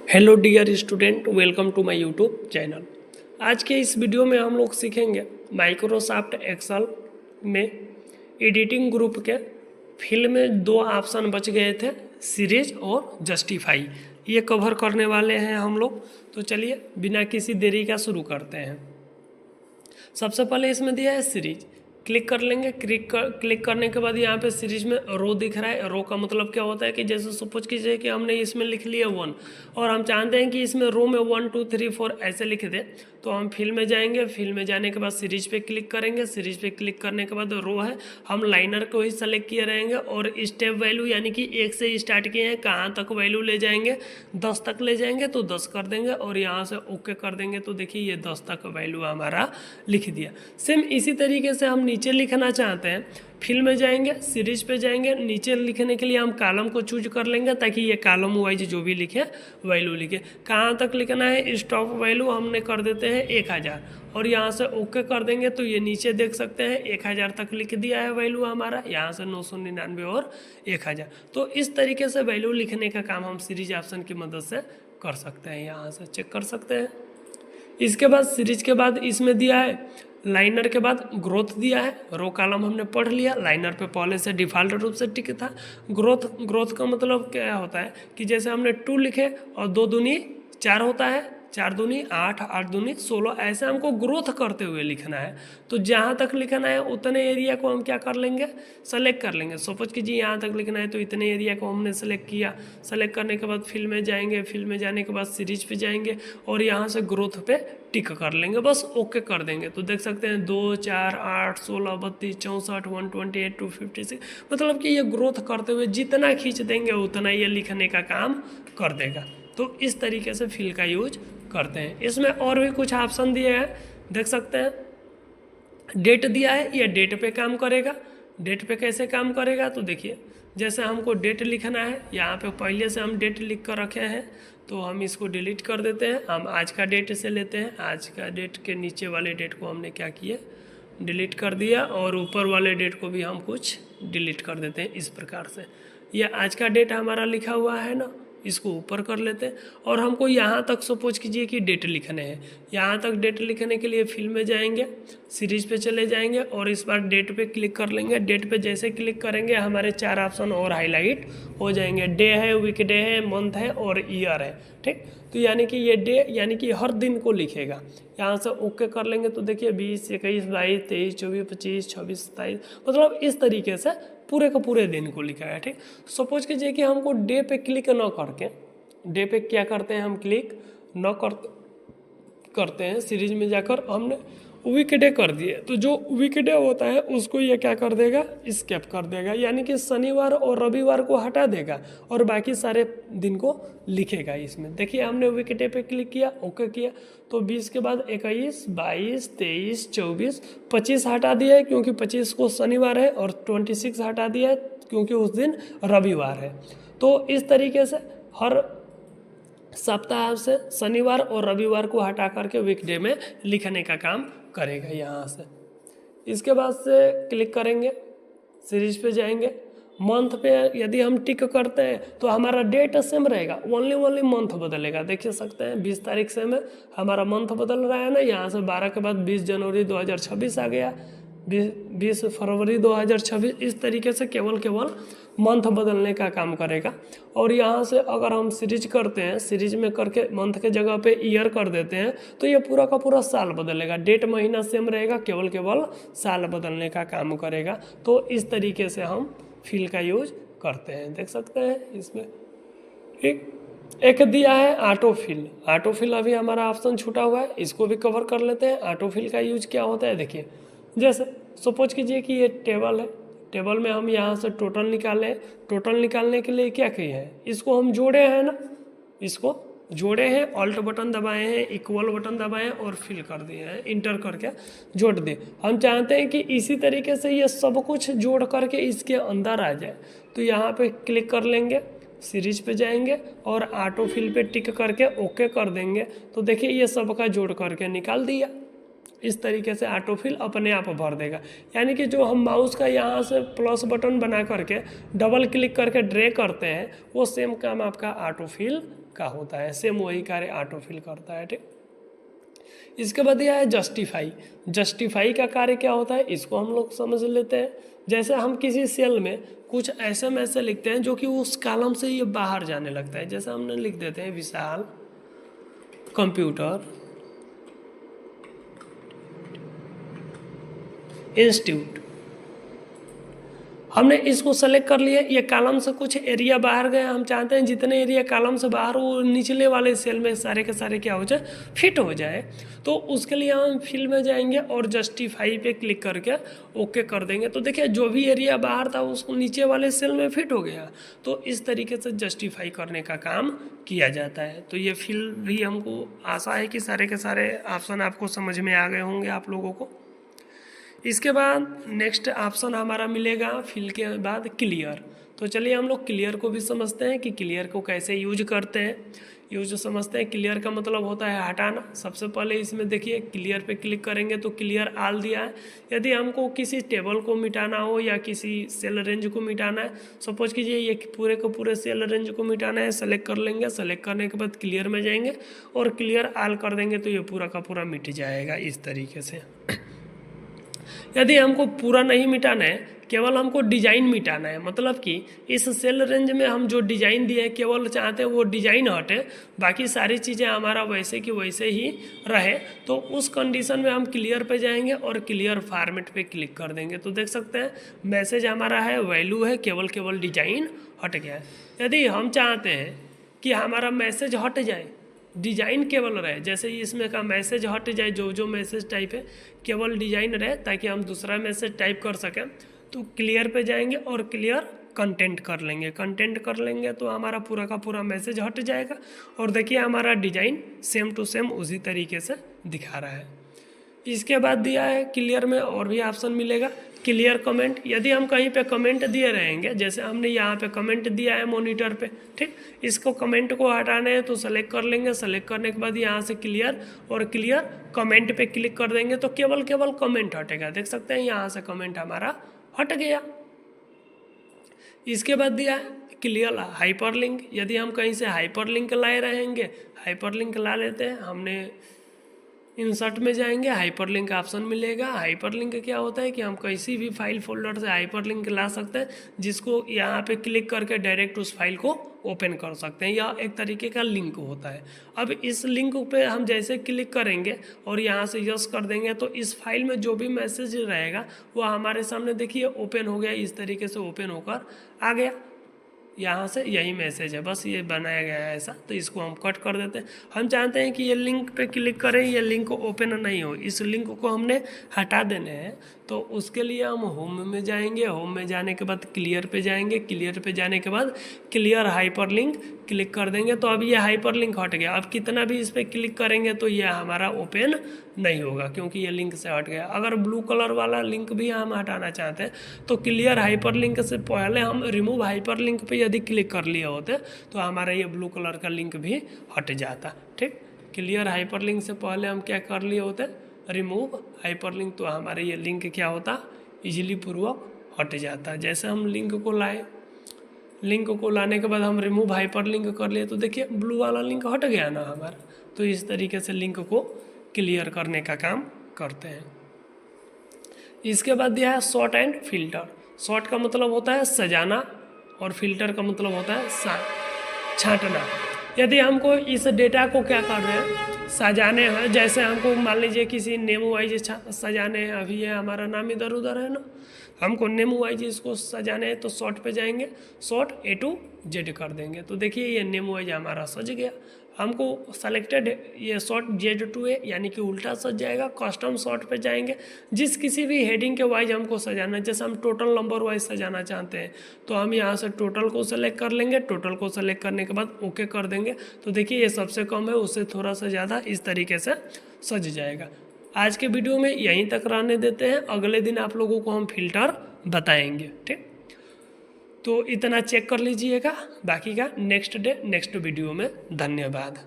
Hello dear student, welcome to my YouTube channel. आज के इस वीडियो में हम लोग सीखेंगे माइक्रोसॉफ्ट एक्सेल में एडिटिंग ग्रुप के फील्ड में दो ऑप्शन बच गए थे, सीरीज और जस्टिफाई। ये कवर करने वाले हैं हम लोग। तो चलिए बिना किसी देरी का शुरू करते हैं। सबसे पहले इसमें दिया है सीरीज, क्लिक कर लेंगे। क्लिक करने के बाद यहाँ पे सीरीज में रो दिख रहा है। रो का मतलब क्या होता है कि जैसे सपोज कीजिए कि हमने इसमें लिख लिया 1 और हम चाहते हैं कि इसमें रो में 1 2 3 4 ऐसे लिख दें, तो हम फिल में जाएंगे। फिल में जाने के बाद सीरीज पे क्लिक करेंगे। सीरीज पे क्लिक करने के बाद रो है, हम लाइनर को ही सेलेक्ट किए रहेंगे और स्टेप वैल्यू यानी कि 1 से स्टार्ट किए हैं, कहाँ तक वैल्यू ले जाएंगे, 10 तक ले जाएंगे तो 10 कर देंगे और यहाँ से ओके कर देंगे। तो देखिए ये 10 तक वैल्यू हमारा लिख दिया। सेम इसी तरीके से हम नीचे लिखना चाहते हैं, फिल में जाएंगे, सीरीज पे जाएंगे। नीचे लिखने के लिए हम कॉलम को चूज कर लेंगे ताकि ये कॉलम वाइज जो भी लिखे वैल्यू लिखे। कहाँ तक लिखना है, स्टॉप वैल्यू हमने कर देते हैं 1000 और यहाँ से ओके कर देंगे। तो ये नीचे देख सकते हैं 1000 तक लिख दिया है वैल्यू हमारा, यहाँ से 999 और 1000। तो इस तरीके से वैल्यू लिखने का काम हम सीरीज ऑप्शन की मदद से कर सकते हैं। यहाँ से चेक कर सकते हैं। इसके बाद सीरीज के बाद इसमें दिया है लाइनर के बाद ग्रोथ दिया है। रो कॉलम हमने पढ़ लिया। लाइनर पे पहले से डिफ़ॉल्ट रूप से टिक था। ग्रोथ का मतलब क्या होता है कि जैसे हमने 2 लिखे और 2 दूनी 4 होता है, 4 दूनी 8, 8 दूनी 16, ऐसे हमको ग्रोथ करते हुए लिखना है। तो जहाँ तक लिखना है उतने एरिया को हम क्या कर लेंगे, सेलेक्ट कर लेंगे। सपोज कीजिए यहाँ तक लिखना है तो इतने एरिया को हमने सेलेक्ट किया। सेलेक्ट करने के बाद फिल में जाएंगे। फिल में जाने के बाद सीरीज पे जाएंगे और यहाँ से ग्रोथ पे टिक कर लेंगे, बस ओके कर देंगे। तो देख सकते हैं 2 4 8 16 32 64 128 256, मतलब कि ये ग्रोथ करते हुए जितना खींच देंगे उतना ये लिखने का काम कर देगा। तो इस तरीके से फिल का यूज करते हैं। इसमें और भी कुछ ऑप्शन दिए हैं, देख सकते हैं। डेट दिया है, ये डेट पे काम करेगा। डेट पे कैसे काम करेगा, तो देखिए जैसे हमको डेट लिखना है, यहाँ पे पहले से हम डेट लिख कर रखे हैं तो हम इसको डिलीट कर देते हैं। हम आज का डेट से लेते हैं। आज का डेट के नीचे वाले डेट को हमने क्या किया, डिलीट कर दिया और ऊपर वाले डेट को भी हम कुछ डिलीट कर देते हैं इस प्रकार से। ये आज का डेट हमारा लिखा हुआ है ना, इसको ऊपर कर लेते हैं और हमको यहाँ तक सपोज कीजिए कि डेट लिखने हैं। यहाँ तक डेट लिखने के लिए फिल में जाएंगे, सीरीज पे चले जाएंगे और इस बार डेट पे क्लिक कर लेंगे। डेट पे जैसे क्लिक करेंगे हमारे 4 ऑप्शन और हाईलाइट हो जाएंगे। डे है, वीकडे है, मंथ है और ईयर है, ठीक। तो यानी कि ये डे यानी कि हर दिन को लिखेगा। यहाँ से ओके कर लेंगे तो देखिए 20 21 22 23 24 25 26 27, मतलब इस तरीके से पूरे का पूरे दिन को लिखा है, ठीक। सपोज कीजिए कि हमको डे पे क्लिक न करके, डे पे क्या करते हैं हम, क्लिक न करते हैं, सीरीज में जाकर हमने वीकडे कर दिए। तो जो वीकडे होता है उसको ये क्या कर देगा, स्किप कर देगा, यानी कि शनिवार और रविवार को हटा देगा और बाकी सारे दिन को लिखेगा इसमें। देखिए हमने वीकडे पे क्लिक किया, ओके किया, तो 20 के बाद 21 22 23 24 25 हटा दिया है क्योंकि 25 को शनिवार है और 26 हटा दिया है क्योंकि उस दिन रविवार है। तो इस तरीके से हर सप्ताह से शनिवार और रविवार को हटा करके वीकडे में लिखने का काम करेगा यहाँ से। इसके बाद से क्लिक करेंगे, सीरीज पे जाएंगे। मंथ पे यदि हम टिक करते हैं तो हमारा डेट सेम रहेगा, ओनली मंथ बदलेगा। देख सकते हैं 20 तारीख से में हमारा मंथ बदल रहा है ना, यहाँ से 12 के बाद 20 जनवरी 2026 आ गया, 20 फरवरी 2026। इस तरीके से केवल मंथ बदलने का काम करेगा। और यहाँ से अगर हम सीरीज करते हैं, सीरीज में करके मंथ के जगह पे ईयर कर देते हैं तो ये पूरा का पूरा साल बदलेगा। डेट महीना सेम रहेगा, केवल साल बदलने का काम करेगा। तो इस तरीके से हम फिल का यूज करते हैं, देख सकते हैं इसमें। एक दिया है ऑटो फिल। ऑटो फिल अभी हमारा ऑप्शन छूटा हुआ है, इसको भी कवर कर लेते हैं। ऑटो फिल का यूज क्या होता है, देखिए जैसे सपोज कीजिए कि ये टेबल है, टेबल में हम यहाँ से टोटल निकालें। टोटल निकालने के लिए क्या किए हैं, इसको हम जोड़े हैं ना, इसको जोड़े हैं, ऑल्ट बटन दबाए हैं, इक्वल बटन दबाए और फिल कर दिए हैं, इंटर करके जोड़ दिए। हम चाहते हैं कि इसी तरीके से ये सब कुछ जोड़ करके इसके अंदर आ जाए। तो यहाँ पे क्लिक कर लेंगे, सीरीज पे जाएंगे और ऑटो फिल पे टिक करके ओके कर देंगे। तो देखिए ये सब का जोड़ करके निकाल दिया। इस तरीके से ऑटोफिल अपने आप भर देगा। यानी कि जो हम माउस का यहाँ से प्लस बटन बना करके डबल क्लिक करके ड्रैग करते हैं, वो सेम काम आपका ऑटोफिल का होता है, सेम वही कार्य ऑटोफिल करता है। ठीक, इसके बाद यह है जस्टिफाई। जस्टिफाई का कार्य क्या होता है, इसको हम लोग समझ लेते हैं। जैसे हम किसी सेल में कुछ ऐसे मैसेज लिखते हैं जो कि उस कॉलम से ये बाहर जाने लगता है। जैसे हमने लिख देते हैं विशाल कंप्यूटर इंस्टीट्यूट, हमने इसको सेलेक्ट कर लिया। ये कॉलम से कुछ एरिया बाहर गया, हम चाहते हैं जितने एरिया कॉलम से बाहर वो निचले वाले सेल में सारे के सारे क्या हो जाए, फिट हो जाए। तो उसके लिए हम फिल में जाएंगे और जस्टिफाई पे क्लिक करके ओके कर देंगे। तो देखिए जो भी एरिया बाहर था उसको नीचे वाले सेल में फिट हो गया। तो इस तरीके से जस्टिफाई करने का काम किया जाता है। तो ये फिल भी हमको आशा है कि सारे के सारे ऑप्शन आपको समझ में आ गए होंगे आप लोगों को। इसके बाद नेक्स्ट ऑप्शन हमारा मिलेगा फिल के बाद क्लियर। तो चलिए हम लोग क्लियर को भी समझते हैं कि क्लियर को कैसे यूज करते हैं। यूज समझते हैं। क्लियर का मतलब होता है हटाना। सबसे पहले इसमें देखिए क्लियर पे क्लिक करेंगे तो क्लियर ऑल दिया है। यदि हमको किसी टेबल को मिटाना हो या किसी सेल रेंज को मिटाना है, सपोज कीजिए ये पूरे को पूरे सेल रेंज को मिटाना है, सेलेक्ट कर लेंगे। सेलेक्ट करने के बाद क्लियर में जाएंगे और क्लियर ऑल कर देंगे तो ये पूरा का पूरा मिट जाएगा इस तरीके से। यदि हमको पूरा नहीं मिटाना है, केवल हमको डिजाइन मिटाना है, मतलब कि इस सेल रेंज में हम जो डिजाइन दिए हैं केवल चाहते हैं वो डिजाइन हटे, बाकी सारी चीज़ें हमारा वैसे की वैसे ही रहे, तो उस कंडीशन में हम क्लियर पे जाएंगे और क्लियर फॉर्मेट पे क्लिक कर देंगे। तो देख सकते हैं मैसेज हमारा है वैल्यू है, केवल डिजाइन हट गया है। यदि हम चाहते हैं कि हमारा मैसेज हट जाए, डिजाइन केवल रहे, जैसे इसमें का मैसेज हट जाए, जो मैसेज टाइप है केवल डिजाइन रहे ताकि हम दूसरा मैसेज टाइप कर सकें, तो क्लियर पे जाएंगे और क्लियर कंटेंट कर लेंगे। कंटेंट कर लेंगे तो हमारा पूरा का पूरा मैसेज हट जाएगा और देखिए हमारा डिजाइन सेम टू सेम उसी तरीके से दिखा रहा है। इसके बाद दिया है क्लियर में और भी ऑप्शन मिलेगा, क्लियर कमेंट। यदि हम कहीं पे कमेंट दिए रहेंगे, जैसे हमने यहाँ पे कमेंट दिया है मॉनिटर पे, ठीक, इसको कमेंट को हटाना है तो सेलेक्ट कर लेंगे। सेलेक्ट करने के बाद यहाँ से क्लियर और क्लियर कमेंट पे क्लिक कर देंगे तो केवल कमेंट हटेगा। देख सकते हैं यहाँ से कमेंट हमारा हट गया। इसके बाद दिया है क्लियर हाइपरलिंक। यदि हम कहीं से हाइपरलिंक लाए रहेंगे, हाइपरलिंक ला लेते हैं, हमने इंसर्ट में जाएंगे, हाइपरलिंक ऑप्शन मिलेगा। हाइपरलिंक क्या होता है कि हम किसी भी फाइल फोल्डर से हाइपरलिंक ला सकते हैं, जिसको यहाँ पे क्लिक करके डायरेक्ट उस फाइल को ओपन कर सकते हैं, या एक तरीके का लिंक होता है। अब इस लिंक पे हम जैसे क्लिक करेंगे और यहाँ से यस कर देंगे तो इस फाइल में जो भी मैसेज रहेगा वो हमारे सामने देखिए ओपन हो गया, इस तरीके से ओपन होकर आ गया। यहाँ से यही मैसेज है, बस ये बनाया गया है ऐसा, तो इसको हम कट कर देते हैं। हम चाहते हैं कि ये लिंक पे क्लिक करें, ये लिंक ओपन नहीं हो, इस लिंक को हमने हटा देने हैं। तो उसके लिए हम होम में जाएंगे, होम में जाने के बाद क्लियर पे जाएंगे, क्लियर पे जाने के बाद क्लियर हाइपरलिंक क्लिक कर देंगे तो अब ये हाइपरलिंक हट गया। अब कितना भी इस पर क्लिक करेंगे तो ये हमारा ओपन नहीं होगा क्योंकि ये लिंक से हट गया। अगर ब्लू कलर वाला लिंक भी हम हटाना चाहते हैं तो क्लियर हाइपरलिंक से पहले हम रिमूव हाइपरलिंक पे यदि क्लिक कर लिए होते तो हमारा ये ब्लू कलर का लिंक भी हट जाता। ठीक, क्लियर हाइपरलिंक से पहले हम क्या कर लिए होते, रिमूव हाइपरलिंक, तो हमारे ये लिंक क्या होता, इजीली पूर्वक हट जाता। जैसे हम लिंक को लाए, लिंक को लाने के बाद हम रिमूव हाइपरलिंक कर लिए तो देखिए ब्लू वाला लिंक हट गया ना हमारा। तो इस तरीके से लिंक को क्लियर करने का काम करते हैं। इसके बाद दिया है सॉर्ट एंड फिल्टर। सॉर्ट का मतलब होता है सजाना और फिल्टर का मतलब होता है छांटना। यदि हमको इस डेटा को क्या कर रहे हैं, सजाने हैं, जैसे हमको मान लीजिए किसी नेम वाइज सजाने हैं, अभी ये हमारा नाम इधर उधर है ना, हमको नेम वाइज इसको सजाने हैं तो शॉर्ट पे जाएंगे, शॉर्ट A to Z कर देंगे तो देखिए ये नेम वाइज हमारा सज गया। हमको सेलेक्टेड ये शॉर्ट Z to A यानी कि उल्टा सज जाएगा। कस्टम शॉर्ट पे जाएंगे, जिस किसी भी हेडिंग के वाइज हमको सजाना है, जैसे हम टोटल नंबर वाइज सजाना चाहते हैं तो हम यहाँ से टोटल को सेलेक्ट कर लेंगे। टोटल को सेलेक्ट करने के बाद ओके कर देंगे तो देखिए ये सबसे कम है, उससे थोड़ा सा ज़्यादा, इस तरीके से सज जाएगा। आज के वीडियो में यहीं तक रहने देते हैं, अगले दिन आप लोगों को हम फिल्टर बताएंगे। ठीक, तो इतना चेक कर लीजिएगा, बाकी का नेक्स्ट डे नेक्स्ट वीडियो में। धन्यवाद।